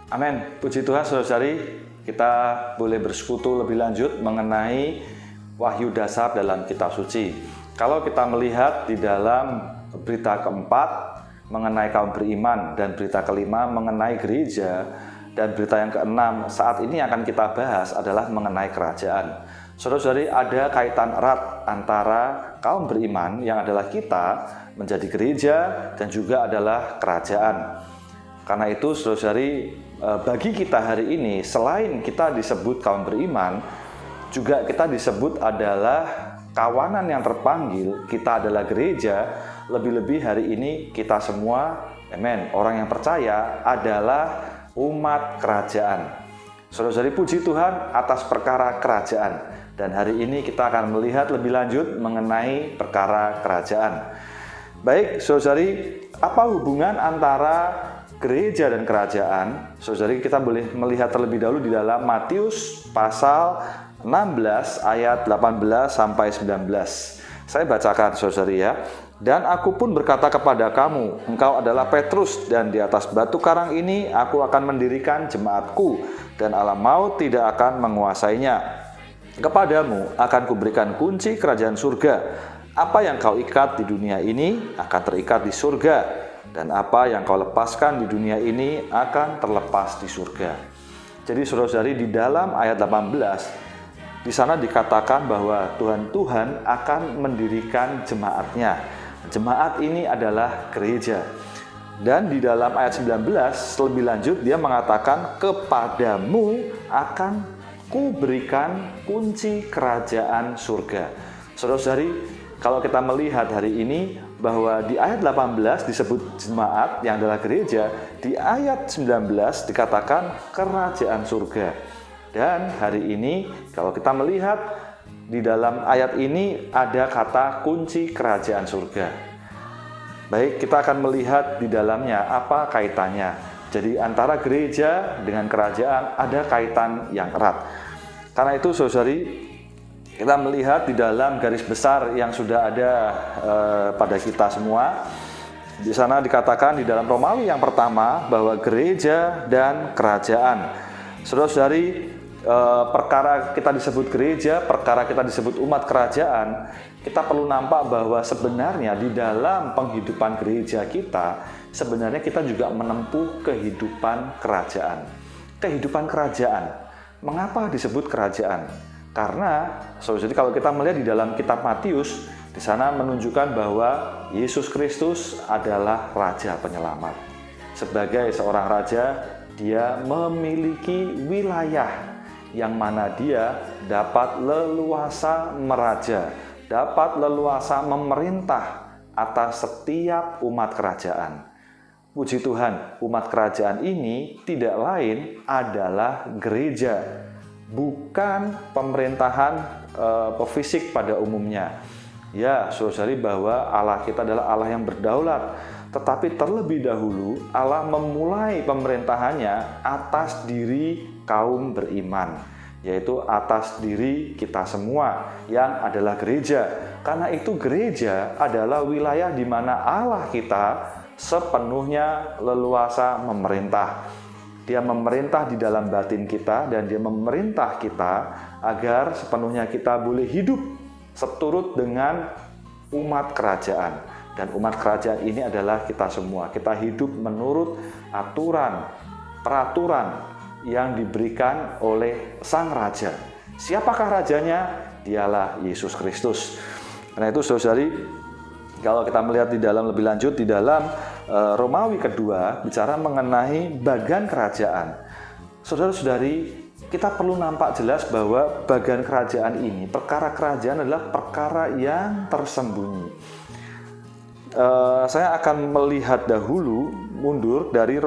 Amin. Puji Tuhan, saudara-saudari, kita boleh bersekutu lebih lanjut mengenai wahyu dasar dalam kitab suci. Kalau kita melihat di dalam berita keempat mengenai kaum beriman dan berita kelima mengenai gereja dan berita yang keenam saat ini yang akan kita bahas adalah mengenai kerajaan. Saudara-saudari, ada kaitan erat antara kaum beriman yang adalah kita menjadi gereja dan juga adalah kerajaan. Karena itu, saudara-saudari, bagi kita hari ini, selain kita disebut kaum beriman, juga kita disebut adalah kawanan yang terpanggil, kita adalah gereja, lebih-lebih hari ini kita semua, amin, orang yang percaya adalah umat kerajaan. Saudara-saudari, puji Tuhan atas perkara kerajaan. Dan hari ini kita akan melihat lebih lanjut mengenai perkara kerajaan. Baik, saudara-saudari, apa hubungan antara gereja dan kerajaan? Saudari, kita boleh melihat terlebih dahulu di dalam Matius pasal 16 ayat 18 sampai 19. Saya bacakan, saudari, ya. Dan aku pun berkata kepada kamu, engkau adalah Petrus, dan di atas batu karang ini aku akan mendirikan jemaatku, dan alam maut tidak akan menguasainya. Kepadamu akan kuberikan kunci kerajaan surga. Apa yang kau ikat di dunia ini akan terikat di surga, dan apa yang kau lepaskan di dunia ini akan terlepas di surga. Jadi saudara-saudari, di dalam ayat 18 di sana dikatakan bahwa Tuhan akan mendirikan jemaatnya. Jemaat ini adalah gereja. Dan di dalam ayat 19 lebih lanjut dia mengatakan, kepadamu akan kuberikan kunci kerajaan surga. Saudara-saudari, kalau kita melihat hari ini bahwa di ayat 18 disebut jemaat yang adalah gereja, di ayat 19 dikatakan kerajaan surga. Dan hari ini kalau kita melihat di dalam ayat ini ada kata kunci kerajaan surga. Baik, kita akan melihat di dalamnya apa kaitannya. Jadi antara gereja dengan kerajaan ada kaitan yang erat. Karena itu, saudari, kita melihat di dalam garis besar yang sudah ada pada kita semua. Di sana dikatakan di dalam Romawi yang pertama bahwa gereja dan kerajaan. Saudara-saudari, perkara kita disebut gereja, perkara kita disebut umat kerajaan, kita perlu nampak bahwa sebenarnya di dalam penghidupan gereja kita, sebenarnya kita juga menempuh kehidupan kerajaan. Kehidupan kerajaan. Mengapa disebut kerajaan? Karena, saudara, kalau kita melihat di dalam kitab Matius, di sana menunjukkan bahwa Yesus Kristus adalah Raja Penyelamat. Sebagai seorang raja, dia memiliki wilayah yang mana dia dapat leluasa meraja, dapat leluasa memerintah atas setiap umat kerajaan. Puji Tuhan, umat kerajaan ini tidak lain adalah gereja, bukan pemerintahan fisik pada umumnya. Ya, saudari, bahwa Allah kita adalah Allah yang berdaulat, tetapi terlebih dahulu Allah memulai pemerintahannya atas diri kaum beriman, yaitu atas diri kita semua yang adalah gereja. Karena itu gereja adalah wilayah di mana Allah kita sepenuhnya leluasa memerintah. Dia memerintah di dalam batin kita dan dia memerintah kita agar sepenuhnya kita boleh hidup seturut dengan umat kerajaan. Dan umat kerajaan ini adalah kita semua. Kita hidup menurut aturan, peraturan yang diberikan oleh Sang Raja. Siapakah rajanya? Dialah Yesus Kristus. Karena itu, saudari, kalau kita melihat di dalam lebih lanjut di dalam Romawi kedua bicara mengenai bagian kerajaan. Saudara-saudari, kita perlu nampak jelas bahwa bagian kerajaan ini, perkara kerajaan adalah perkara yang tersembunyi. Saya akan melihat dahulu mundur dari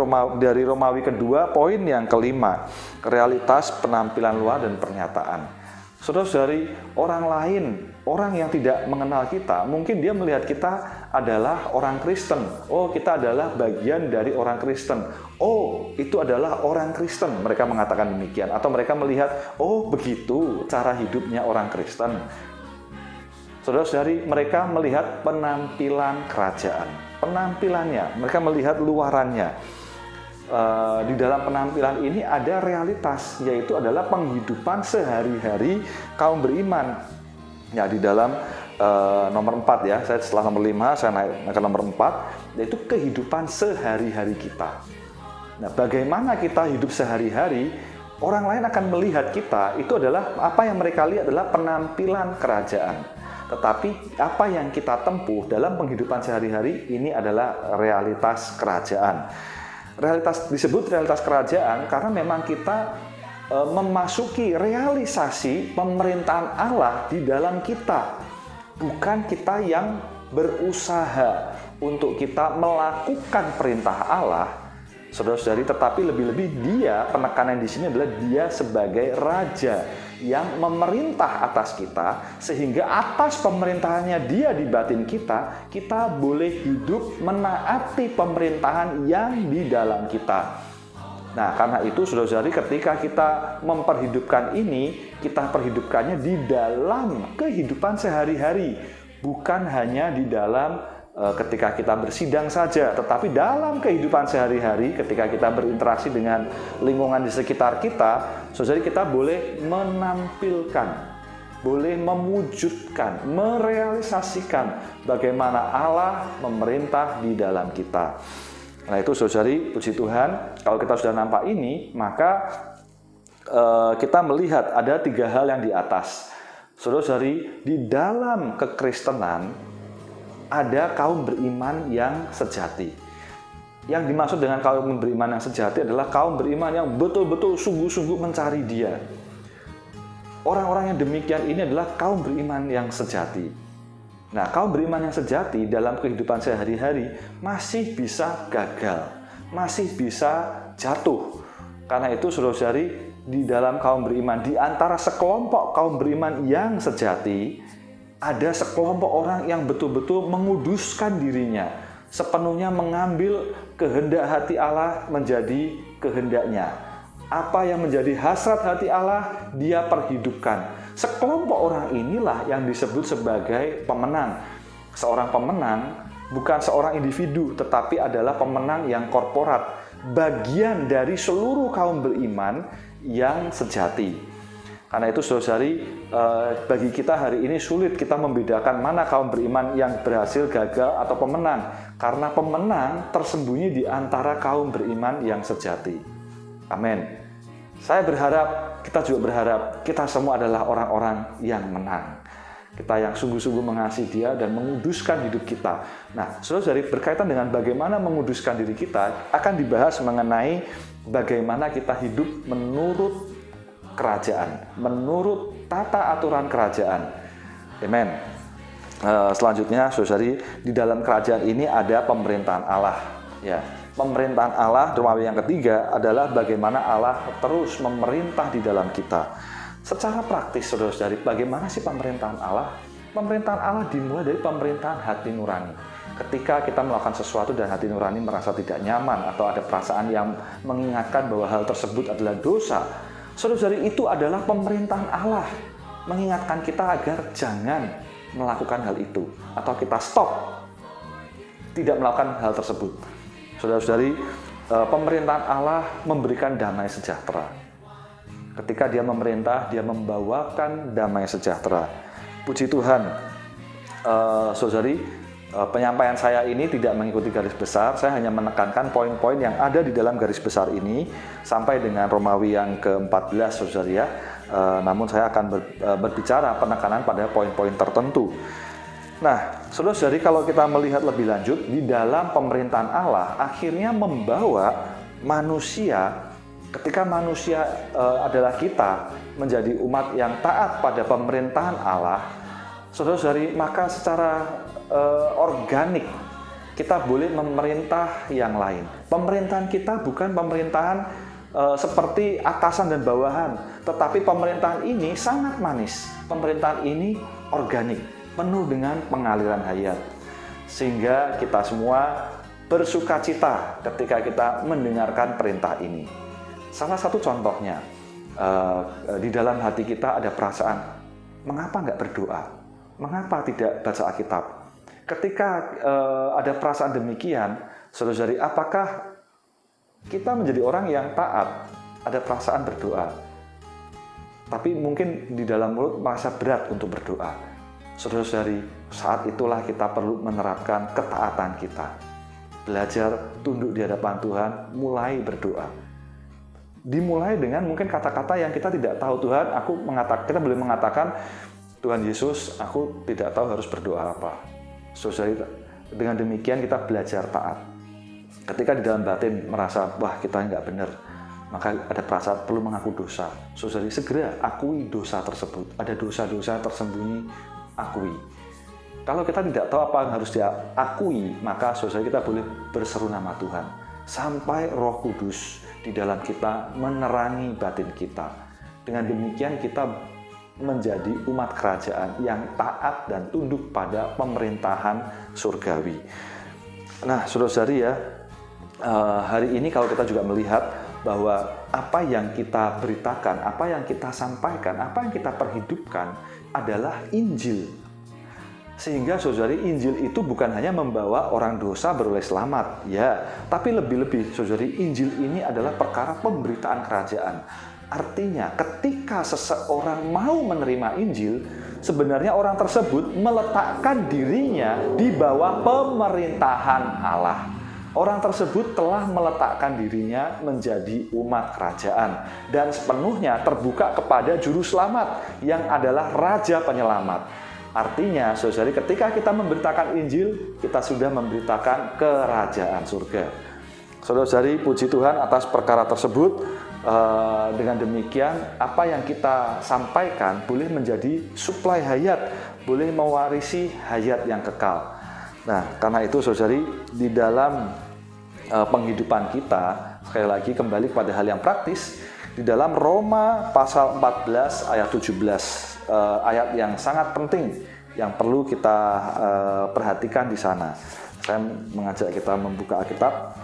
Romawi kedua poin yang kelima, realitas penampilan luar dan pernyataan. Saudara-saudari, orang lain, orang yang tidak mengenal kita, mungkin dia melihat kita adalah orang Kristen. Oh, kita adalah bagian dari orang Kristen. Oh, itu adalah orang Kristen. Mereka mengatakan demikian. Atau mereka melihat, oh begitu cara hidupnya orang Kristen. Saudara-saudari, mereka melihat penampilan kerajaan. Penampilannya, mereka melihat luarannya. di dalam penampilan ini ada realitas, yaitu adalah penghidupan sehari-hari kaum beriman. Ya, di dalam nomor 4 ya, saya setelah nomor 5 saya naik ke nomor 4, yaitu kehidupan sehari-hari kita. Nah, bagaimana kita hidup sehari-hari, orang lain akan melihat kita, itu adalah apa yang mereka lihat adalah penampilan kerajaan. Tetapi apa yang kita tempuh dalam penghidupan sehari-hari ini adalah realitas kerajaan. Disebut realitas kerajaan karena memang kita memasuki realisasi pemerintahan Allah di dalam kita. Bukan kita yang berusaha untuk kita melakukan perintah Allah, saudara-saudari, tetapi lebih-lebih dia, penekanan di sini adalah dia sebagai raja yang memerintah atas kita, sehingga atas pemerintahannya dia di batin kita, kita boleh hidup menaati pemerintahan yang di dalam kita. Nah, karena itu saudara-saudari, ketika kita memperhidupkan ini, kita perhidupkannya di dalam kehidupan sehari-hari, bukan hanya di dalam ketika kita bersidang saja, tetapi dalam kehidupan sehari-hari, ketika kita berinteraksi dengan lingkungan di sekitar kita, saudari, kita boleh menampilkan, boleh mewujudkan, merealisasikan bagaimana Allah memerintah di dalam kita. Nah, itu saudari, puji Tuhan, kalau kita sudah nampak ini, maka kita melihat ada 3 hal yang di atas. Saudari, di dalam kekristenan ada kaum beriman yang sejati. Yang dimaksud dengan kaum beriman yang sejati adalah kaum beriman yang betul-betul sungguh-sungguh mencari Dia. Orang-orang yang demikian ini adalah kaum beriman yang sejati. Nah, kaum beriman yang sejati dalam kehidupan sehari-hari masih bisa gagal, masih bisa jatuh. Karena itu, saudara-saudari, di dalam kaum beriman, di antara sekelompok kaum beriman yang sejati, ada sekelompok orang yang betul-betul menguduskan dirinya, sepenuhnya mengambil kehendak hati Allah menjadi kehendaknya. Apa yang menjadi hasrat hati Allah, dia perhidupkan. Sekelompok orang inilah yang disebut sebagai pemenang. Seorang pemenang bukan seorang individu, tetapi adalah pemenang yang korporat, bagian dari seluruh kaum beriman yang sejati. Karena itu, saudari, bagi kita hari ini sulit kita membedakan mana kaum beriman yang berhasil, gagal, atau pemenang. Karena pemenang tersembunyi di antara kaum beriman yang sejati. Amin. Saya berharap, kita juga berharap, kita semua adalah orang-orang yang menang. Kita yang sungguh-sungguh mengasihi Dia dan menguduskan hidup kita. Nah, saudari, berkaitan dengan bagaimana menguduskan diri kita, akan dibahas mengenai bagaimana kita hidup menurut kerajaan, menurut tata aturan kerajaan. Amen. Selanjutnya, saudari, di dalam kerajaan ini ada pemerintahan Allah. Ya, pemerintahan Allah, Romawi yang ketiga, adalah bagaimana Allah terus memerintah di dalam kita. Secara praktis, saudara-saudari, bagaimana sih pemerintahan Allah? Pemerintahan Allah dimulai dari pemerintahan hati nurani. Ketika kita melakukan sesuatu dan hati nurani merasa tidak nyaman atau ada perasaan yang mengingatkan bahwa hal tersebut adalah dosa, saudara-saudari, itu adalah pemerintahan Allah mengingatkan kita agar jangan melakukan hal itu, atau kita stop tidak melakukan hal tersebut. Saudara-saudari, pemerintahan Allah memberikan damai sejahtera. Ketika Dia memerintah, Dia membawakan damai sejahtera. Puji Tuhan, saudari, penyampaian saya ini tidak mengikuti garis besar. Saya hanya menekankan poin-poin yang ada di dalam garis besar ini sampai dengan Romawi yang ke-14, saudari ya. Namun saya akan berbicara penekanan pada poin-poin tertentu. Nah, saudara-saudari, kalau kita melihat lebih lanjut, di dalam pemerintahan Allah akhirnya membawa manusia, ketika manusia adalah kita menjadi umat yang taat pada pemerintahan Allah, saudara-saudari, maka secara organik kita boleh memerintah yang lain. Pemerintahan kita bukan pemerintahan seperti atasan dan bawahan, tetapi pemerintahan ini sangat manis. Pemerintahan ini organik, penuh dengan pengaliran hayat, sehingga kita semua bersukacita ketika kita mendengarkan perintah ini. Salah satu contohnya, di dalam hati kita ada perasaan, mengapa nggak berdoa? Mengapa tidak baca Alkitab? Ketika ada perasaan demikian, saudara-saudari, apakah Kita menjadi orang yang taat, ada perasaan berdoa. Tapi mungkin di dalam mulut merasa berat untuk berdoa. Saudara-saudari, saat itulah kita perlu menerapkan ketaatan kita. Belajar tunduk di hadapan Tuhan, mulai berdoa. Dimulai dengan mungkin kata-kata yang kita tidak tahu. Tuhan, kita boleh mengatakan, Tuhan Yesus, aku tidak tahu harus berdoa apa. Saudari, dengan demikian kita belajar taat. Ketika di dalam batin merasa, wah kita nggak benar, maka ada perasaan perlu mengaku dosa. Saudari, segera akui dosa tersebut. Ada dosa-dosa tersembunyi, akui. Kalau kita tidak tahu apa yang harus diakui, maka saudari kita boleh berseru nama Tuhan. Sampai Roh Kudus di dalam kita menerangi batin kita. Dengan demikian kita menjadi umat kerajaan yang taat dan tunduk pada pemerintahan surgawi. Nah, saudara-saudari ya, hari ini kalau kita juga melihat bahwa apa yang kita beritakan, apa yang kita sampaikan, apa yang kita perhidupkan adalah Injil. Sehingga saudari, Injil itu bukan hanya membawa orang dosa beroleh selamat, ya, tapi lebih-lebih saudari, Injil ini adalah perkara pemberitaan kerajaan. Artinya, ketika seseorang mau menerima Injil, sebenarnya orang tersebut meletakkan dirinya di bawah pemerintahan Allah. Orang tersebut telah meletakkan dirinya menjadi umat kerajaan dan sepenuhnya terbuka kepada juru selamat yang adalah Raja Penyelamat. Artinya, saudari, ketika kita memberitakan Injil, kita sudah memberitakan kerajaan surga. Saudari, puji Tuhan atas perkara tersebut. Dengan demikian, apa yang kita sampaikan boleh menjadi suplai hayat, boleh mewarisi hayat yang kekal. Nah, karena itu, saudari, di dalam penghidupan kita, sekali lagi kembali kepada hal yang praktis, di dalam Roma pasal 14 ayat 17. Ayat yang sangat penting yang perlu kita perhatikan di sana. Saya mengajak kita membuka Alkitab.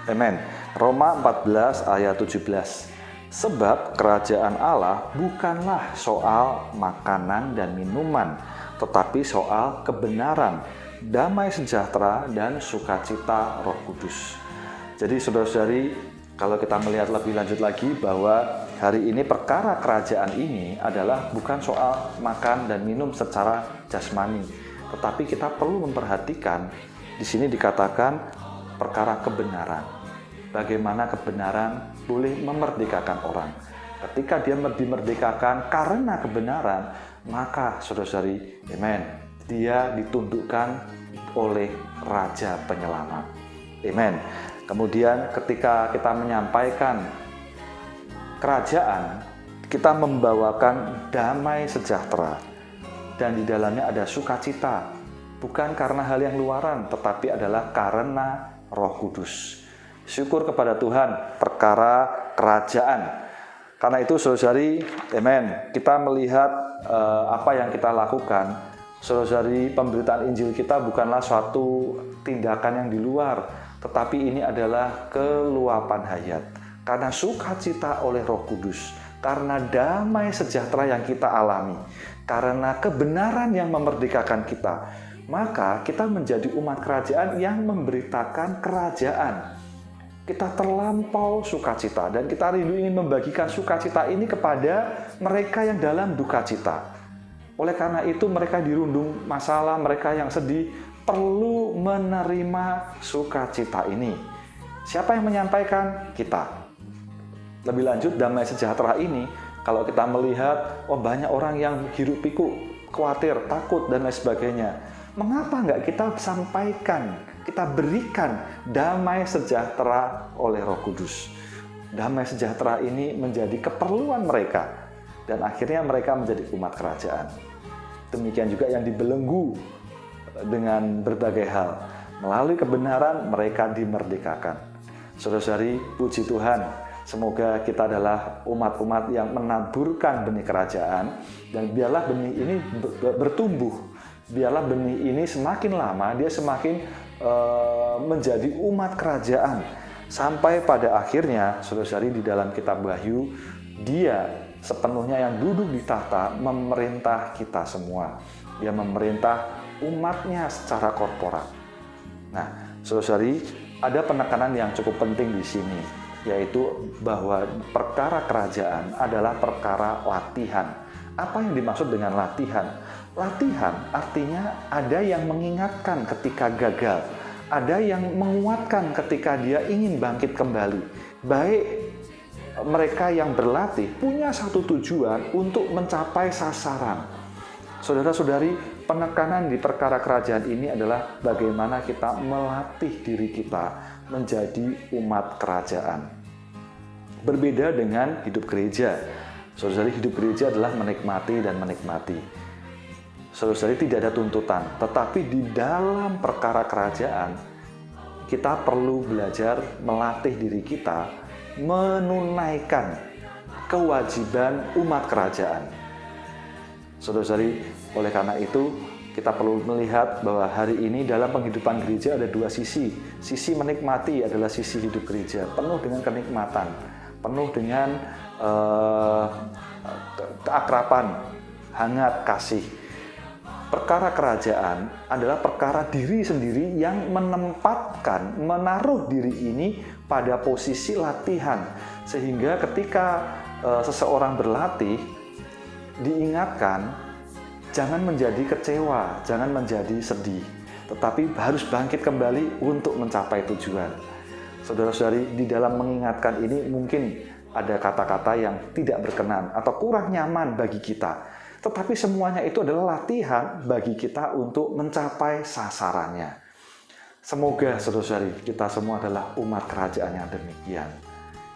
Amin. Roma 14 ayat 17. Sebab kerajaan Allah bukanlah soal makanan dan minuman, tetapi soal kebenaran, damai sejahtera dan sukacita Roh Kudus. Jadi saudara-saudari, kalau kita melihat lebih lanjut lagi bahwa hari ini perkara kerajaan ini adalah bukan soal makan dan minum secara jasmani, tetapi kita perlu memperhatikan di sini dikatakan perkara kebenaran. Bagaimana kebenaran boleh memerdekakan orang. Ketika dia dimerdekakan karena kebenaran, maka saudara-saudari, amen, dia ditundukkan oleh Raja Penyelamat. Amen. Kemudian ketika kita menyampaikan kerajaan, kita membawakan damai sejahtera dan di dalamnya ada sukacita, bukan karena hal yang luaran, tetapi adalah karena Roh Kudus. Syukur kepada Tuhan perkara kerajaan. Karena itu saudari, amen, kita melihat apa yang kita lakukan. Saudari, pemberitaan Injil kita bukanlah suatu tindakan yang di luar, tetapi ini adalah keluapan hayat. Karena sukacita oleh Roh Kudus, karena damai sejahtera yang kita alami, karena kebenaran yang memerdekakan kita, maka kita menjadi umat kerajaan yang memberitakan kerajaan. Kita terlampau sukacita dan kita rindu ingin membagikan sukacita ini kepada mereka yang dalam duka cita. Oleh karena itu mereka dirundung masalah, mereka yang sedih perlu menerima sukacita ini. Siapa yang menyampaikan? Kita. Lebih lanjut, damai sejahtera ini, kalau kita melihat, banyak orang yang hiruk pikuk, khawatir, takut, dan lain sebagainya. Mengapa nggak kita sampaikan, kita berikan damai sejahtera oleh Roh Kudus? Damai sejahtera ini menjadi keperluan mereka, dan akhirnya mereka menjadi umat kerajaan. Demikian juga yang dibelenggu dengan berbagai hal. Melalui kebenaran mereka dimerdekakan. Saudara-saudari, puji Tuhan, semoga kita adalah umat-umat yang menaburkan benih kerajaan, dan biarlah benih ini bertumbuh, biarlah benih ini semakin lama dia semakin menjadi umat kerajaan, sampai pada akhirnya saudara-saudari di dalam kitab Wahyu, dia sepenuhnya yang duduk di tahta memerintah kita semua. Dia memerintah umatnya secara korporat. Nah, saudara-saudari, ada penekanan yang cukup penting di sini. yaitu bahwa perkara kerajaan adalah perkara latihan. Apa yang dimaksud dengan latihan? Latihan artinya ada yang mengingatkan ketika gagal, ada yang menguatkan ketika dia ingin bangkit kembali. Baik mereka yang berlatih punya satu tujuan untuk mencapai sasaran. Saudara-saudari, penekanan di perkara kerajaan ini adalah bagaimana kita melatih diri kita menjadi umat kerajaan. Berbeda dengan hidup gereja. Saudara-saudari, hidup gereja adalah menikmati dan menikmati. Saudara-saudari, tidak ada tuntutan, tetapi di dalam perkara kerajaan kita perlu belajar melatih diri kita menunaikan kewajiban umat kerajaan. Saudara-saudari, oleh karena itu kita perlu melihat bahwa hari ini dalam penghidupan gereja ada dua sisi. Sisi menikmati adalah sisi hidup gereja, penuh dengan kenikmatan, penuh dengan keakraban, hangat, kasih. Perkara kerajaan adalah perkara diri sendiri yang menempatkan, menaruh diri ini pada posisi latihan. Sehingga ketika seseorang berlatih, diingatkan, jangan menjadi kecewa, jangan menjadi sedih, tetapi harus bangkit kembali untuk mencapai tujuan. Saudara-saudari, di dalam mengingatkan ini mungkin ada kata-kata yang tidak berkenan atau kurang nyaman bagi kita. Tetapi semuanya itu adalah latihan bagi kita untuk mencapai sasarannya. Semoga saudara-saudari, kita semua adalah umat kerajaan yang demikian.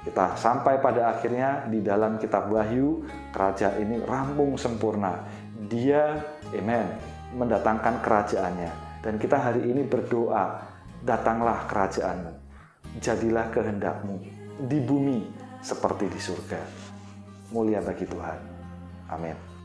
Kita sampai pada akhirnya di dalam kitab Wahyu, kerajaan ini rampung sempurna. Dia, amen, mendatangkan kerajaannya. Dan kita hari ini berdoa, datanglah kerajaanmu, jadilah kehendakmu di bumi seperti di surga. Mulia bagi Tuhan. Amin.